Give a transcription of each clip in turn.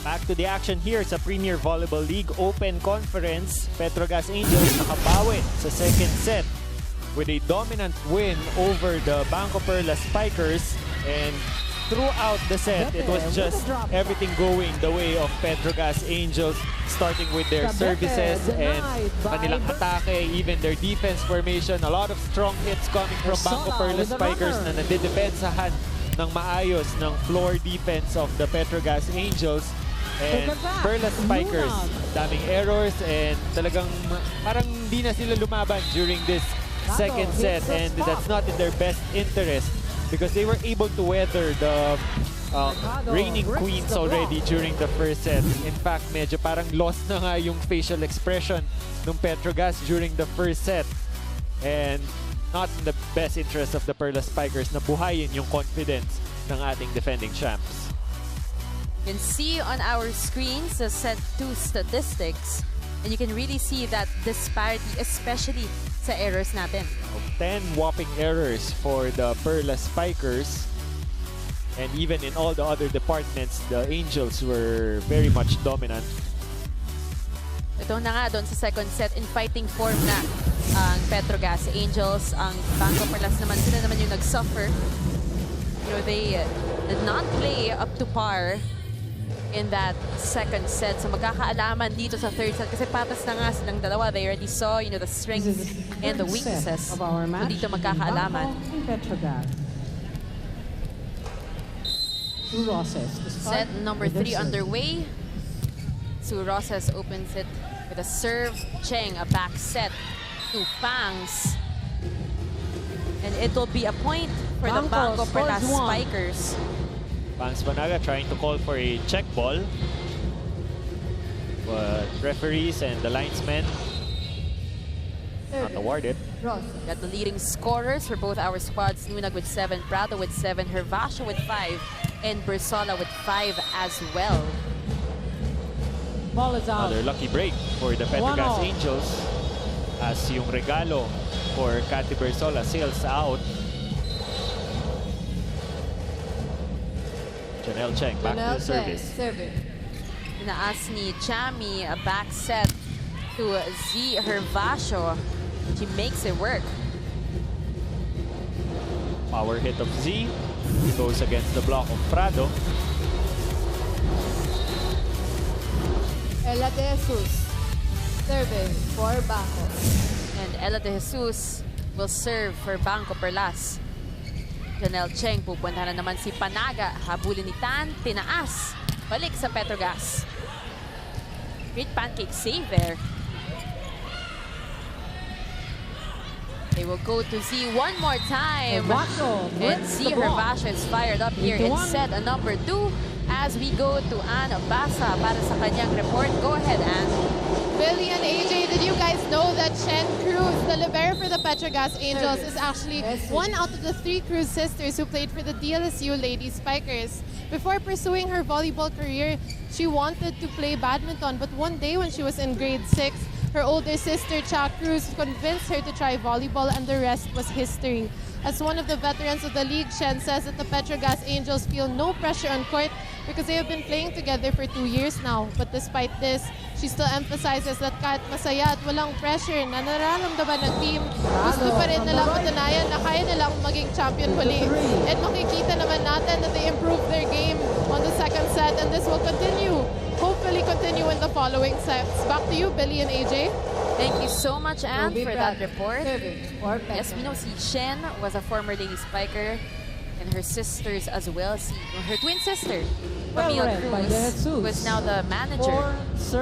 Back to the action here sa Premier Volleyball League Open Conference. Petro Gazz Angels nakabawi sa second set with a dominant win over the BanKo Perlas Perlas. And throughout the set, it was just everything going the way of Petro Gazz Angels, starting with their services and kanilang atake, even their defense formation. A lot of strong hits coming from BanKo Perlas Perlas na nandidepensahan ng maayos ng floor defense of the Petro Gazz Angels. And Perlas Perlas, daming errors and talagang parang hindi na sila lumaban during this second set, and that's not in their best interest because they were able to weather the reigning queens already during the first set. In fact, medyo parang lost na nga yung facial expression ng Petro Gazz during the first set, and not in the best interest of the Perlas Perlas na buhayin yung confidence ng ating defending champs. You can see on our screens the set 2 statistics, and you can really see that disparity, especially sa errors natin. 10 whopping errors for the Perlas Perlas, and even in all the other departments, the Angels were very much dominant. Ito na nga doon sa second set, in fighting form na ang Petro Gazz Angels. Ang BanKo Perlas naman, sila naman yung nag-suffer. You know, they did not play up to par in that second set. So magkakaalaman dito sa third set kasi patas na nga silang dalawa. They already saw, you know, the strengths and the weaknesses. So dito magkakaalaman. Set number 3 underway. Sue Roses opens it with a serve. Cheng, a back set to Pangs. And it will be a point for the BanKo Perlas Perlas. Pangs Banaga trying to call for a check ball, but referees and the linesmen not awarded. Got the leading scorers for both our squads. Nunag with 7, Prado with 7, Hervasio with 5, and Bersola with 5 as well. Another lucky break for the Petro Gazz Angels as yung regalo for Cathy Bersola sails out. Janelle Cheng back to the service. Inaas ni Chami, a back set to Z Hervasio. She makes it work. Power hit of Z goes against the block of Prado. Ella de Jesus serving for BanKo. And Ella de Jesus will serve for BanKo Perlas. Janelle Cheng, pupunta na naman si Panaga. Habulin ni Tan, tinaas. Balik sa Petro Gazz. Great pancake save there. They will go to Z one more time. And Z Hervasio is fired up here in set number 2 as we go to Ann Basa para sa kanyang report. Go ahead, Ann. Billy and AJ, did you guys know that Chen Cruz, the libero for the Petro Gazz Angels, is actually one out of the 3 Cruz sisters who played for the DLSU Lady Spikers? Before pursuing her volleyball career, she wanted to play badminton, but one day when she was in grade 6, her older sister, Cha Cruz, convinced her to try volleyball, and the rest was history. As one of the veterans of the league, Chen says that the Petro Gazz Angels feel no pressure on court because they have been playing together for 2 years now. But despite this, she still emphasizes that kahit masaya at walang pressure na nararamdaman ng team, gusto pa rin nilang patunayan na kaya nilang maging champion muli. And makikita naman natin that they improved their game on the second set, and this will continue. Hopefully continue in the following sets. Back to you, Billy and AJ. Thank you so much, Anne, for that report. Yes, we know si Shen was a former Lady Spiker, and her sisters as well. Her twin sister, Camille Cruz, was now the manager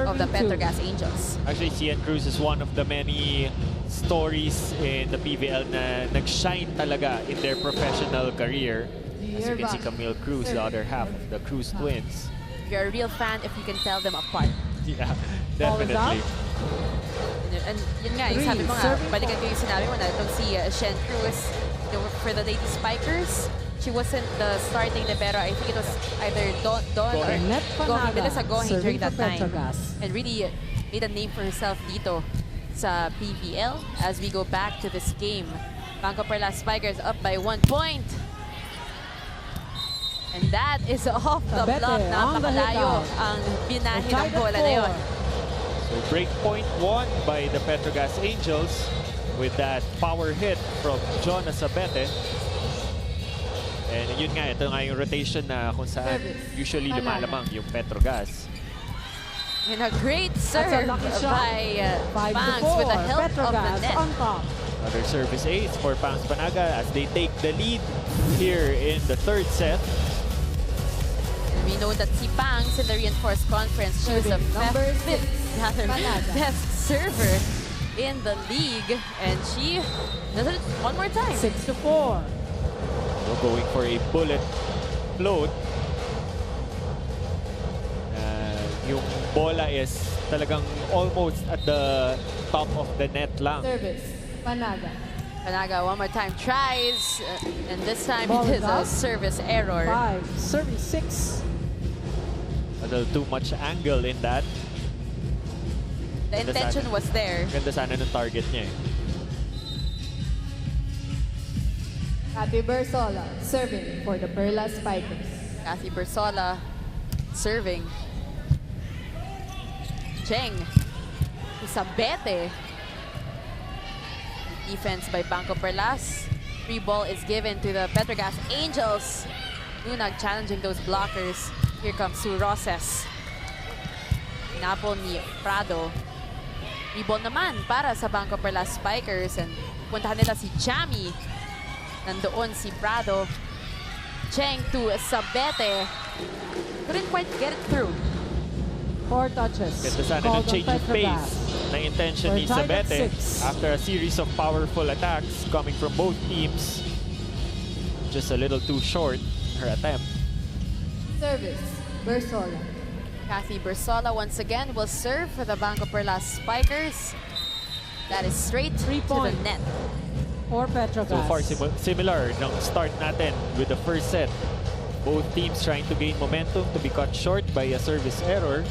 of the Petro Gazz Angels. Actually, Cian Cruz is one of the many stories in the PVL na nag-shine talaga in their professional career. As you can see, Camille Cruz, the other half of the Cruz twins. You're a real fan if you can tell them apart. Yeah, definitely. And yun nga, yung sabi mo nga, balikan ko yung sinabi mo na itong si Shen Cruz, for the Lady Spikers, she wasn't the starting libero. I think it was either Don or Gohi, Melissa Gohi during that time. And really made a name for herself dito sa PVL as we go back to this game. BanKo Perlas Spikers up by 1 point. And that is off the Sabete block. on the Napakalayo hookout. ang binahe ng Tied at bola na yun. 4. So break point won by the Petro Gazz Angels with that power hit from John Sabete. And yun nga, ito nga yung rotation na kung saan usually lumalamang yung Petro Gazz. And a great That's a serve lucky shot. by 5 to Pangs 4. with the help Petro of the Gazz net. on top. Another service ace for Pangs Panaga as they take the lead here in the third set. And we know that si Pangs in the reinforced conference, she was the Number fifth 6, Panaga. best server in the league. And she does it one more time. 6 to 4. So going for a bullet float. Yung bola is talagang almost at the top of the net lang. Service. Panaga. Panaga one more time tries, and this time Ball it is is a up. service error. 5. Service 6. A little too much angle in that. The intention was there. Ganda sana ng target niya eh. Ate Bersola serving for the Perlas Spikers. Kathy Bersola serving. Cheng. Sabete. Defense by BanKo Perlas. Free ball is given to the Petro Gazz Angels. Lunag challenging those blockers. Here comes Sue Roses. Napol ni Prado. Free ball naman para sa BanKo Perlas Spikers. And puntahan nila si Chami. Nandoon si Prado. Cheng to Sabete. Couldn't quite get it through. 4 touches. Ganda sana ng Called on change of Petro pace Gazz. ng intention ni We're tied at Sabete 6. after a series of powerful attacks coming from both teams. Just a little too short, her attempt. Service. Bersola. Kathy Bersola once again will serve for the BanKo Perlas Spikers. That is straight to 3 the point. net. For Petro So Gazz. far similar ng start natin with the first set. Both teams trying to gain momentum to be cut short by a service error.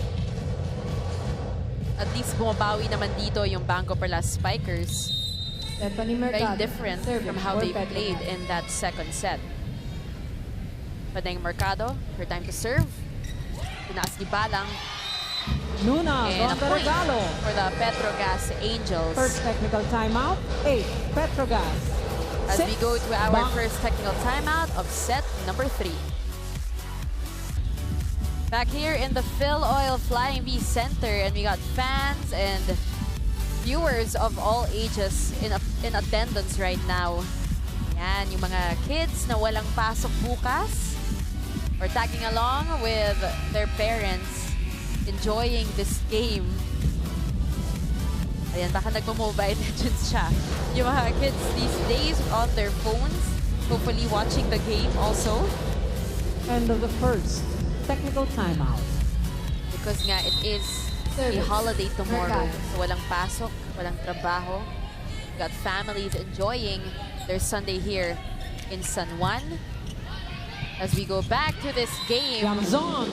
At least bumabawi naman dito yung BanKo Perlas Spikers. Stephanie Very Mercado. different serving from how for they Petro played Gazz. in that second set. Padeng Mercado, her time to serve. Tinaas ni Balang. Nuna And a Ronda point Regalo. for the Petro Gazz Angels. First technical timeout. 8. Petro Gazz. As 6. we go to our Bank. first technical timeout of set number 3. Back here in the Phil Oil Flying V Center, and we got fans and viewers of all ages in attendance right now. Yan, yung mga kids na walang pasok bukas or tagging along with their parents, enjoying this game. Ayan, baka nagmo-mobile legends siya. Yung mga kids these days on their phones, hopefully watching the game also. End of the first technical timeout. Because nga, it is a Service. holiday tomorrow. Mercado. So walang pasok, walang trabaho. Got families enjoying their Sunday here in San Juan. As we go back to this game, Yamzon.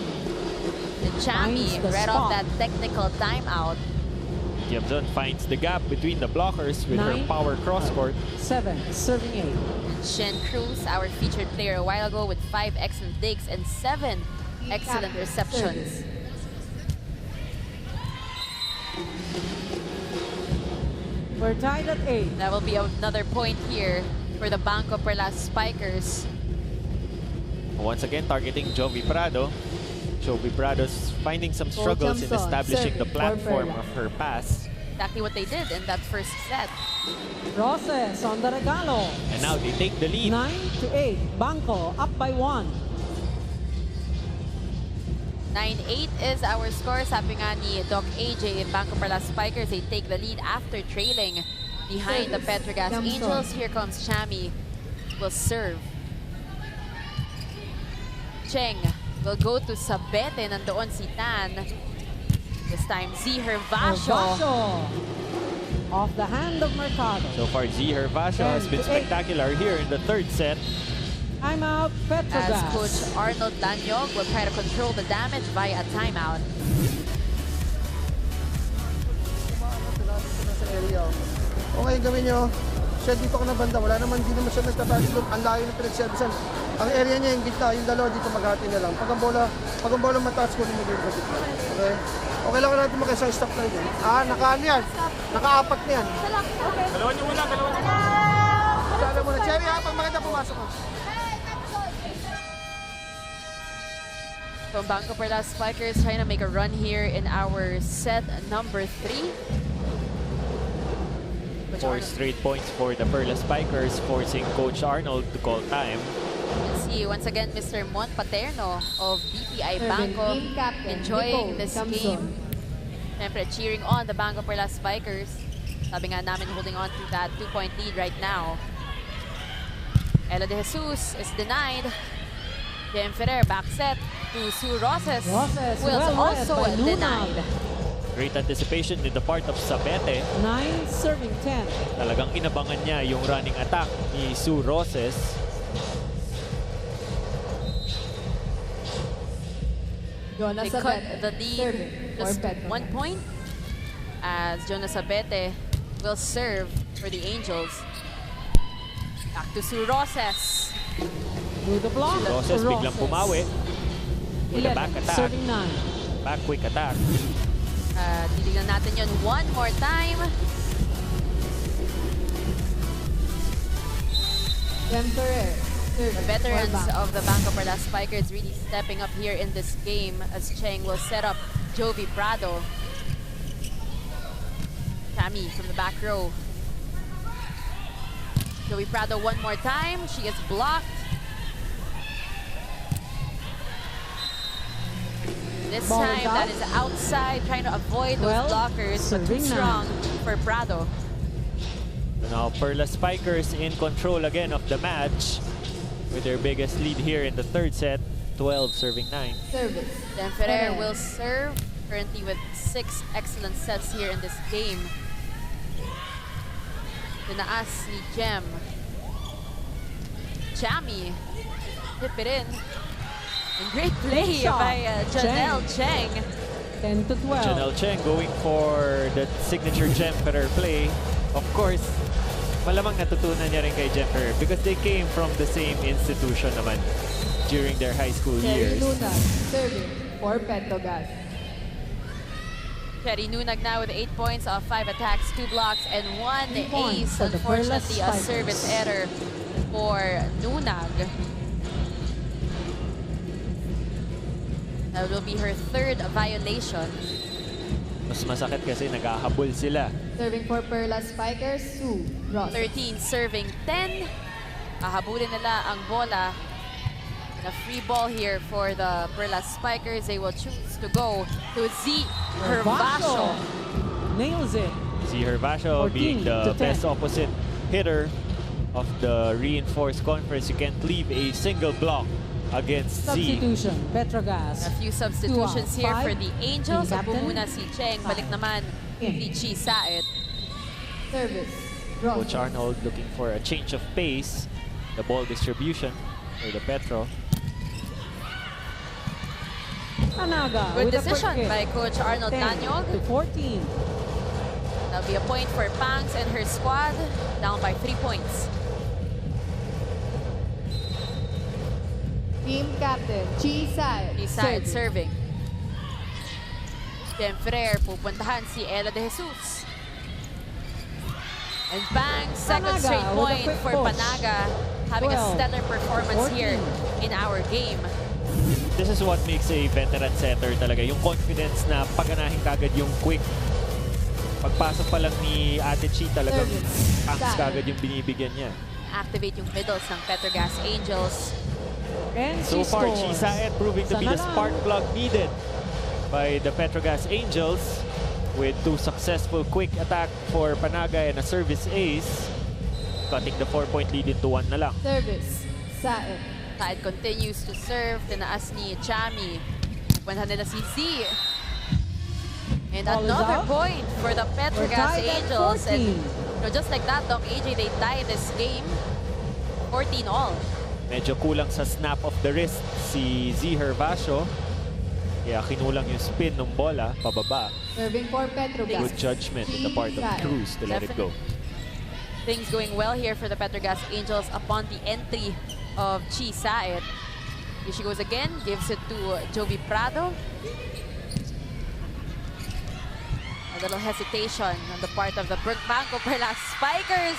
the Chami finds the read off spot. that technical timeout. Yamzon finds the gap between the blockers with her 9. power cross-court. 7. Serving 8. Shen Cruz, our featured player a while ago, with 5 excellent digs and 7 excellent receptions. We're tied at 8. That will be another point here for the BanKo Perlas Spikers. Once again, targeting Jovi Prado. Jovi Prado's finding some struggles in Jamson, establishing the serving for platform Perla. of her pass. Exactly what they did in that first set. Roses on the Regalo. And now they take the lead. 9 to 8. BanKo up by 1. 9-8 is our score. Sabi nga ni Doc AJ, BanKo Perlas Spikers, they take the lead after trailing behind the Service. Petro Gazz Jamson. Angels. Here comes Chami, will serve. Cheng will go to Sabete. Nandoon si Tan. This time, Z Hervasio. Hervasio. Off the hand of Mercado. So far, Z Hervasio has been 10 to 8. spectacular here in the third set. Timeout, Petro As Gazz. Coach Arnold Lanyog will try to control the damage via a timeout. Okay, gawin nyo. siya dito ka na banda. Wala naman, di naman siya nagtatali doon. Ang layo ng pinagservisan. Ang area niya yung gitna, yung dalawa dito maghati na lang. Pag ang bola mataas ko, lumagay sa gitna. Okay? Okay lang natin mag-isang stop na yun. Naka-ano yan? Naka-apat na yan. Dalawa niyo muna. Sabi mo na, Cherry ha, pag maganda pumasok ko. So BanKo Perlas Spikers trying to make a run here in our set number 3. 4 straight points for the Perlas Spikers, forcing Coach Arnold to call time. Let's see, once again, Mr. Mon Paterno of BPI BanKo Team captain, enjoying Nicole this Samson. game. Siyempre, cheering on the BanKo Perlas Spikers. Sabi nga namin, holding on to that 2-point lead right now. Ella De Jesus is denied. Jem Ferrer back set to Sue Roses. Will also denied. Great anticipation in the part of Sabete. 9 serving 10. Talagang inabangan niya yung running attack ni Sue Roses. They cut the lead just 1 point as Jonas Abete will serve for the Angels. Back to Sue Roses. To the block. Roses biglang pumawi with a 11 back attack. serving 9. Back quick attack. Titignan natin yun one more time. Emperor. The veterans of the BanKo Perlas Spikers really stepping up here in this game as Cheng will set up Jovi Prado. Tammy from the back row. Jovi Prado one more time. She is blocked. This Ball time out. that is outside, trying to avoid those 12, blockers, but too serving strong for Prado. Now Perlas Spikers in control again of the match with their biggest lead here in the third set. 12 serving 9. Service. Then Ferrer will serve, currently with 6 excellent sets here in this game. Tinaas ni Jem. Chami, tip it in. And great play Shot. by Janelle Cheng. 10 to 12. Janelle Cheng going for the signature Jem Ferrer play. Of course, malamang natutunan niya rin kay Jem Ferrer because they came from the same institution naman during their high school Cherry years. Luna. Serving for Petro Gazz. Cherry Nunag now with 8 points off 5 attacks, 2 blocks, and 1 3 points ace. for the Unfortunately, a Perlas service Spikers. error for Nunag. That will be her 3rd violation. Mas masakit kasi naghahabol sila. Serving for Perlas Spikers, Sue Ross. 13 serving 10. Hahabulin nila ang bola. And a free ball here for the Perlas Spikers. They will choose to go to Z Hervasio. Nails it. Si Hervasio 14 being the to 10. best opposite hitter of the reinforced conference. You can't leave a single block against Z. Substitution. Petro Gazz. A few substitutions here for the Angels. Team Upo captain. muna si Cheng. Balik naman si Chi Saet. Service. Ross. Coach Arnold looking for a change of pace. The ball distribution for the Petro. Anaga. Good with a quick decision hit. by Coach Arnold 10 Tanyog. to 14. That'll be a point for Pangs and her squad. Down by 3 points. Team captain, Chi Saet. Chi Saet serving. Jem Ferrer, pupuntahan si Ella De Jesus. And bang, second Panaga straight with a point quick for push. Panaga. Having a 12, stellar performance 14. here in our game. This is what makes a veteran setter talaga. Yung confidence na paganahin kagad yung quick. Pagpasok pa lang ni Ate Chi talagang Service. packs kagad yung binibigyan niya. Activate yung middles ng Petro Gazz Angels. And So she far, scores. Chi Saet proving to be the Sana lang. spark plug needed by the Petro Gazz Angels with 2 successful quick attack for Panaga and a service ace, cutting the 4-point lead into 1 na lang. Service. Saet. Saet continues to serve. Tinaas ni Chami. Punta nila si Z. And Ball is another out. point for the Petro We're Gazz tied at Angels. And 14. just like that, Doc AJ, they tie this game. 14 all. Medyo kulang sa snap of the wrist si Z Hervasio. Kaya kinulang yung spin ng bola, pababa. Serving for Petro Gazz. Good judgment in the part of Chi Saet. Cruz to let it go. things going well here for the Petro Gazz Angels upon the entry of Chi Saet. Here she goes again, gives it to Jovi Prado. A little hesitation on the part of the BanKo Perlas Spikers.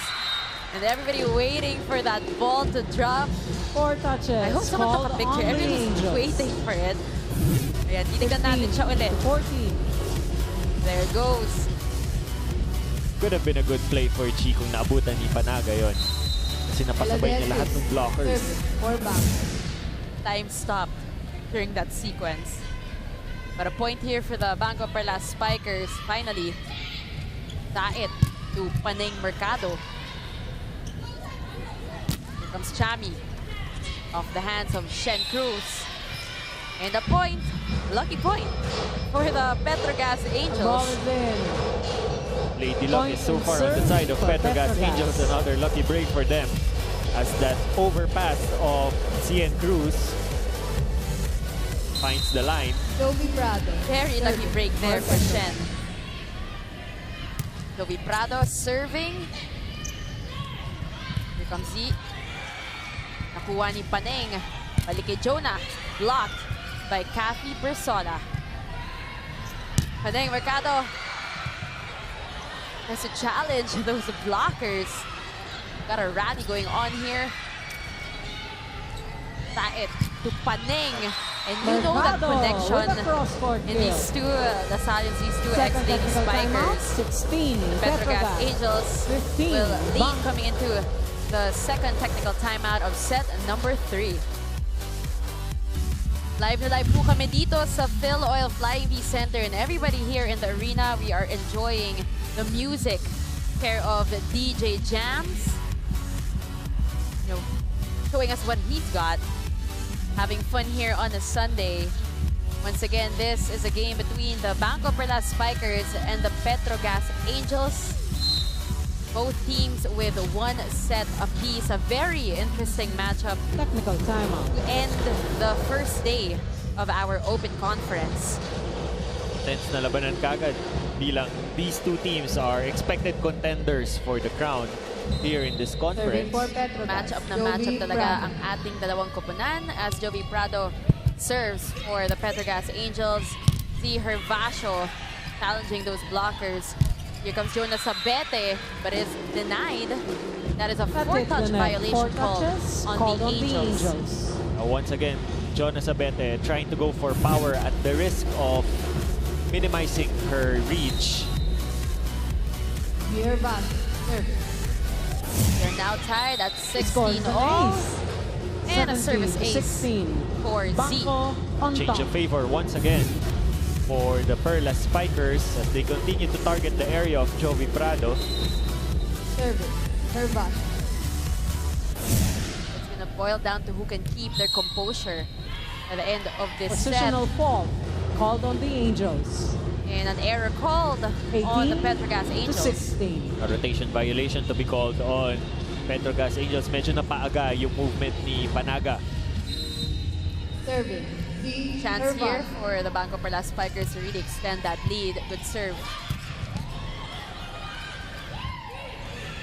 And everybody waiting for that ball to drop. 4 touches. I hope someone took a called picture. on the Everyone's Angels. waiting for it. Ayan, titignan natin siya ulit. 14. There it goes. Could have been a good play for Chi kung naabutan ni Panaga yon. Kasi napasabay niya lahat ng blockers. Serving for BanKo. Time stopped during that sequence. But a point here for the BanKo Perlas Spikers. Finally, Saet to Paneng Mercado. Here comes Chami off the hands of Shen Cruz. And a point, lucky point for the Petro Gazz The ball Angels. is in. Lady Luck is so Point far on the serve side of for Petro Gazz Petro Gazz. Angels. Another lucky break for them as that overpass of Cien Cruz finds the line. Jovi Prado. Very lucky serving break there for Petro. Shen. Jovi Prado serving. Here comes Z. Nakuha ni Paneng. Balik kay Jonah. Blocked by Kathy Bersola. Paneng Mercado has to challenge those blockers. Got a rally going on here. Saet to Paneng. And you know that Mercado connection with a cross-court in kill. these two, the Stallions, these two Second ex-Lady technical timeout, Spikers. 16. Petro Gazz Gazz. Angels 15. will lead BanKo. coming into the second technical timeout of set number 3. Live na live po kami dito sa Phil Oil Flying V Center, and everybody here in the arena, we are enjoying the music care of DJ Jams. You know, showing us what he's got. Having fun here on a Sunday. Once again, this is a game between the BanKo Perlas Spikers and the Petro Gazz Angels. Both teams with 1 set apiece. A very interesting matchup Technical timeout. to end the first day of our open conference. Tense na labanan kagad bilang these two teams are expected contenders for the crown here in this Serving conference. for Petro Gazz. Matchup na Jovi matchup talaga Prado. ang ating dalawang koponan as Jovi Prado serves for the Petro Gazz Angels. See Hervasio challenging those blockers. Here comes Jonas Sabete, but is denied. That is a That 4-touch hit the net. violation 4 call touches on called the Angels. Once again, Jonas Abete trying to go for power at the risk of minimizing her reach. Here BanKo. Serving. They're now tied at Scores 16 an all. ace. And a 17 service to ace 16. for Z. BanKo on Change top. of favor once again for the Perlas Spikers as they continue to target the area of Jovi Prado. Serving. Hervasio. It's going to boil down to who can keep their composure at the end of this Positional set. fault called on the Angels. And an error called on the 18 Petro Gazz to Angels. 16. A rotation violation to be called on Petro Gazz Angels. Medyo napaaga yung movement ni Panaga. Serving. Chance here Hervasio. for the BanKo Perlas Spikers to really extend that lead. Good serve.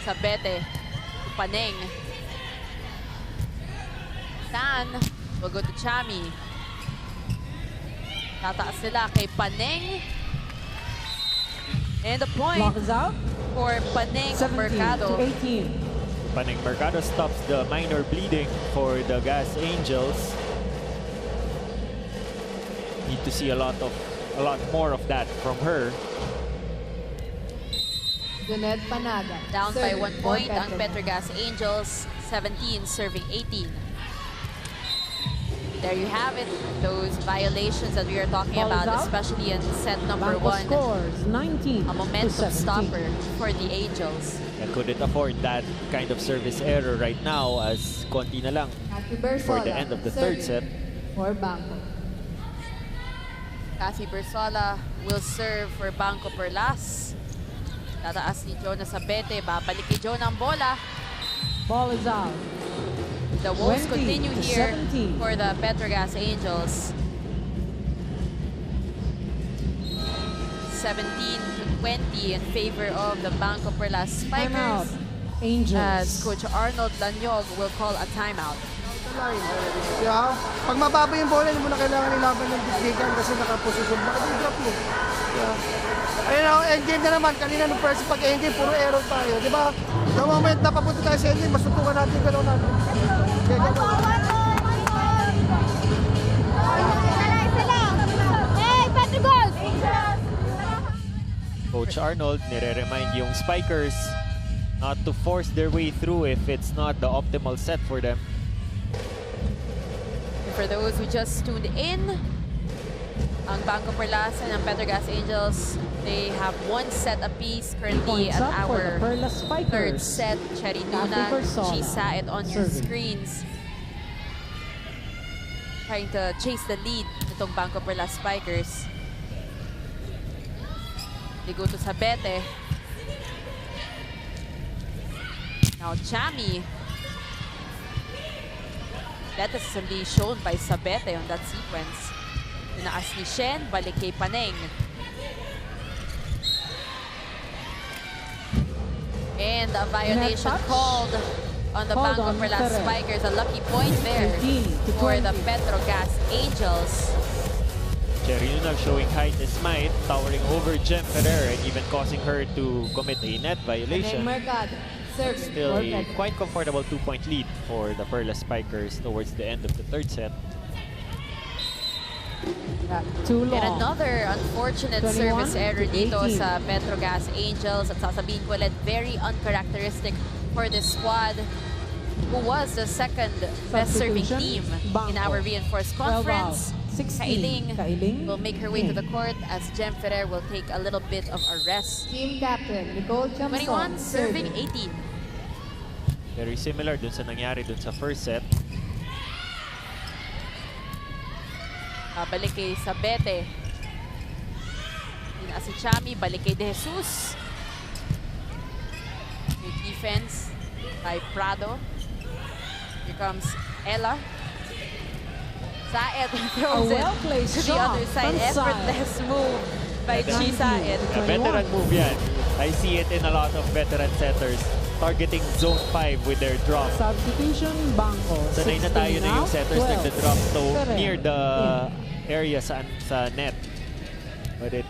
Sabete to Paneng. Tan will go to Chami. Tataas sila kay Paneng. And the point Block is out. for Paneng 17 Mercado. to 18. Paneng Mercado stops the minor bleeding for the Gazz Angels. Need to see a lot more of that from her. Junet Panaga. Down by Serving 1 for point ang Petro Gazz. Gazz Angels. 17 serving 18. There you have it. Those violations that we are talking Ball is about, out. especially in set number BanKo 1. scores 19 A to momentum 17. stopper for the Angels. And couldn't afford that kind of service error right now as konti na lang Kathy for Bersola. the end of the third set. Serving for BanKo. Kathy Bersola will serve for BanKo Perlas. Tataas ni Jonas Sabete. Babalik kay Jonah ang bola. Ball is out. The woes 20 continue to here 17. for the Petro Gazz Angels. 17 to 20 in favor of the BanKo Perlas Timeout. Spikers. as Angels. Coach Arnold Lanyog will call a timeout. Yeah. Pag mababa yung bola, hindi mo na kailangan ilaban ng dikdikan kasi nakaposisyon. Baka di-drop mo. Yeah. Ayun ako, endgame na naman. Kanina nung first pag-endgame, puro error tayo. Di ba? The moment na papunta tayo sa endgame, masutukan natin yung galaw natin. Okay, galaw. Hey, Petro Gazz! Coach Arnold nire-remind yung Spikers not to force their way through if it's not the optimal set for them. And for those who just tuned in, ang BanKo Perlas and ang Petro Gazz Angels, they have one set apiece currently Points at up for the our Perlas third Spikers. set. Cherry Nuna, Persola. she saw it on your Serving. screens. Trying to chase the lead nitong BanKo Perlas Spikers. They go to Sabete. Now Chami. That is really shown by Sabete on that sequence. Tinaas ni Shen, balik kay Paneng. And a violation touch. called on the Called BanKo on Perlas Ferrer. Spikers. A lucky point there 15 to for the 20. Petro Gazz Angels. Cherry Nuna showing height and might, towering over Jem Ferrer and even causing her to commit a net violation. Mercado. Serving Still for a Petro. quite comfortable 2-point lead for the Perlas Spikers towards the end of the third set. Too And long. another unfortunate 21 service error to dito 18. sa Petro Gazz Angels. At sasabihin ko ulit, very uncharacteristic for this squad, who was the second best serving team Substitution, in our BanKo. reinforced 12 conference. out. 16. Kailing Kailing will make her way to the in. court as Jem Ferrer will take a little bit of a rest. Team captain Nicole 21 Chamson. serving 18. Very similar dun sa nangyari dun sa first set. Balik kay Sabete. Yun si Chami, balik kay De Jesus. May defense by Prado. Here comes Ella. Saed throws it well-placed to the shot other side. from Saed. Effortless move by Chi Saed. A veteran move yan. I see it in a lot of veteran setters targeting zone 5 with their drop. Substitution, BanKo. Sanay na tayo na yung setters 12. nagda-drop to Ferrer. near the area sa net. But it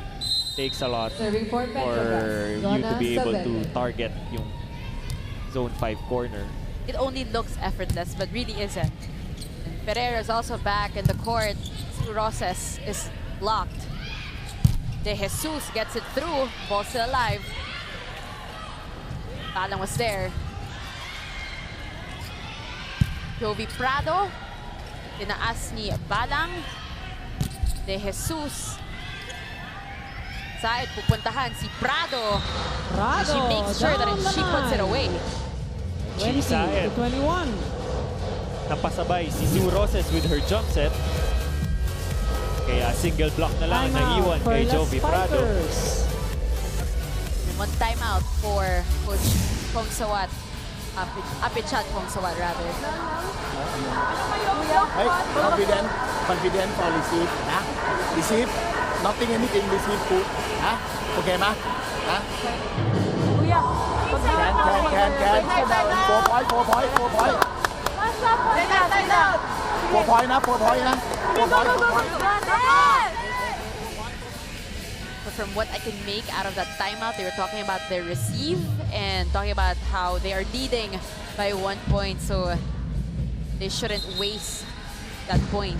takes a lot Serving for Petro for Gazz. you to be able to Sabete. target yung zone 5 corner. It only looks effortless, but really isn't. And Pereira is also back in the court. Roses is blocked. De Jesus gets it through. Ball still alive. Balang was there. Jovi Prado. Tinaas ni Balang. De Jesus. Side pupuntahan si Prado. Prado, She makes sure that down the she puts it line. away. 20 Saed. to 21. Napasabay si Sue Roses with her jump set. Kaya single block na lang Timeout naiwan for kay the Jovi Prado. Spikers. And one timeout for Coach Kong Sawat. Apichat Kong Sawat, rather. Hey, confident for receive นะ receive nothing anything receive food นะ โอเคไหมนะ can 4 point 4 point 4 point 4 point นะ 4 point นะ 4 point 4 point But from what I can make out of that timeout, they were talking about their receive and talking about how they are leading by 1 point, so they shouldn't waste that point.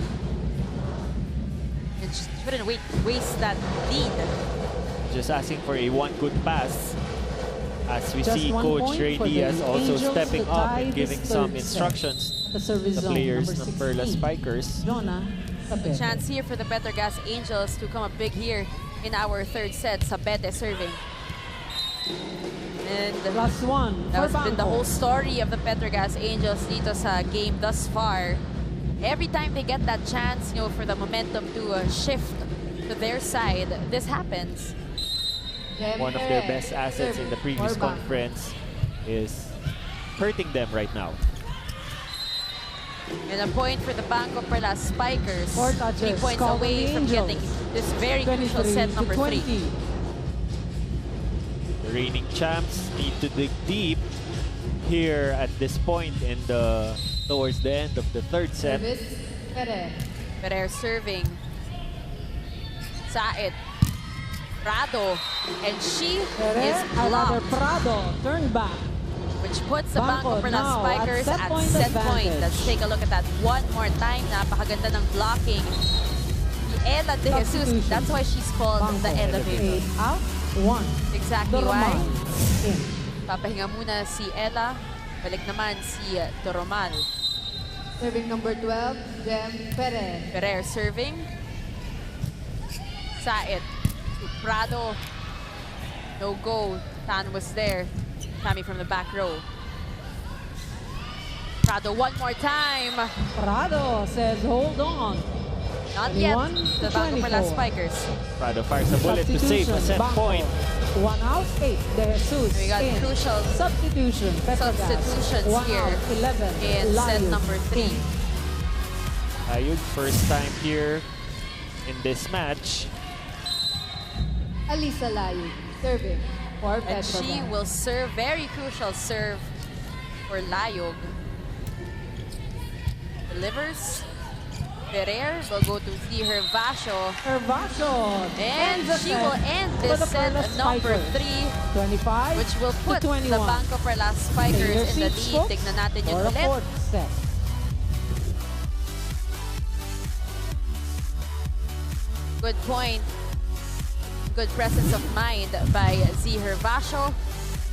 And shouldn't waste that lead. Just asking for a one good pass. As we Just see 1 Coach point Ray for the Diaz also Angels stepping to up tie and giving this some third set. instructions The service to the zone, players number ng Perlas 16. Spikers. Jonah Sabete. Chance here for the Petro Gazz Angels to come up big here in our third set. Sabete serving. And Plus 1 that for has been the BanKo. whole story of the Petro Gazz Angels dito sa game thus far. Every time they get that chance, you know, for the momentum to shift to their side, this happens. One of their best assets in the previous conference is hurting them right now. And a point for the BanKo Perlas Spikers. 4 touches 3 points called on away the from Angels. getting this very crucial 23 set to number 3. 20. The reigning champs need to dig deep here at this point in the towards the end of the third set. Service, Perez. Perez serving. Said. Prado. And she Perez, is another blocked, Prado, turn back. which puts the BanKo BanKo Perlas now Spikers at set at point set point. advantage. Let's take a look at that one more time. Napakaganda ng blocking. Ella De Jesus, Substitution. that's why she's called BanKo, the elevator. 8 out, 1. Exactly why. Doromal, in. Papahinga muna si Ella. Balik naman si Doromal. Serving number 12, Jem Perez. Ferrer serving. Said to Prado. No goal. Tan was there. Tammy from the back row. Prado one more time. Prado says, hold on. Not yet. 21 The to BanKo Perlas 24. Spikers. Prado fires a bullet to save a set BanKo. point. 1 out, 8. De Jesus. We got in. crucial Substitution. Petro Gazz. substitutions 1 here out, 11. in set Layug, number 3. in. Ayud, first time here in this match. Alisa Layug, serving for And Petro she Gazz. will serve, very crucial serve for Layog. Delivers. Ferrer will go to Ziher Vasho. Hervasio. And ends the she set will end for this the set Perlas number Spikers. 3, 25 which will to put 21. the BanKo Perlas Spikers Take your in the seats, lead. folks, Tignan natin yun for a ulit. fourth set. Good point. Good presence of mind by Ziher Vasho.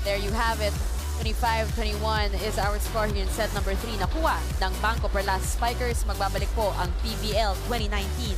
There you have it. 25-21 is our score here in set number 3. Nakuha ng BanKo Perlas Spikers. Magbabalik po ang PBL 2019.